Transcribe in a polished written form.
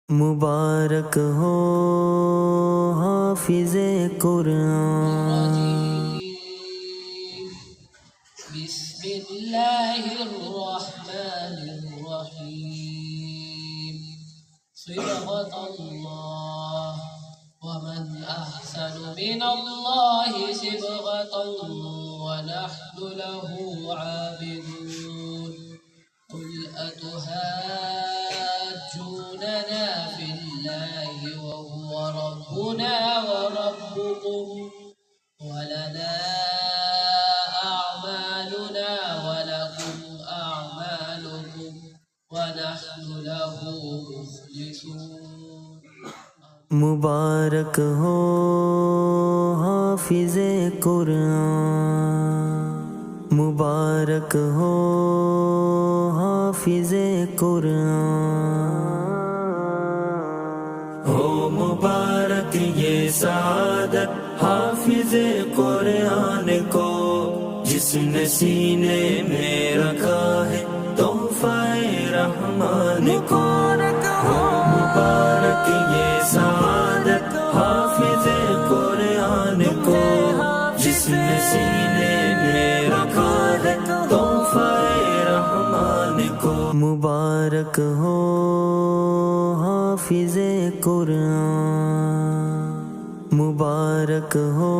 मुबारक हो हाफिज़े कुरान। बिस्मिल्लाहिर्रहमानिर्रहीम। सिबग़तल्लाह वमन अहसनु मिनल्लाहि सिबग़तन व नहनु लहु आबिदून। कुल अतुहाज्जूनना फिल्लाहि वहुव रब्बुना व रब्बुकुम वलना अअमालुना वलकुम अअमालुकुम वनहनु लहु मुख़्लिसून। मुबारक हो हाफिज़े कुरान। मुबारक हो हाफिज़े कुरान। हो मुबारक ये सादत हाफिज़े कुरान को, जिसने सीने में रखा है तोहफ़े रहमान को। हो मुबारक ये सादत हाफिज़े कुरान को, जिसने सीने में रखा है तोहफ़े रहमान को। मुबारक हो हाफिज़े कुरान। मुबारक हो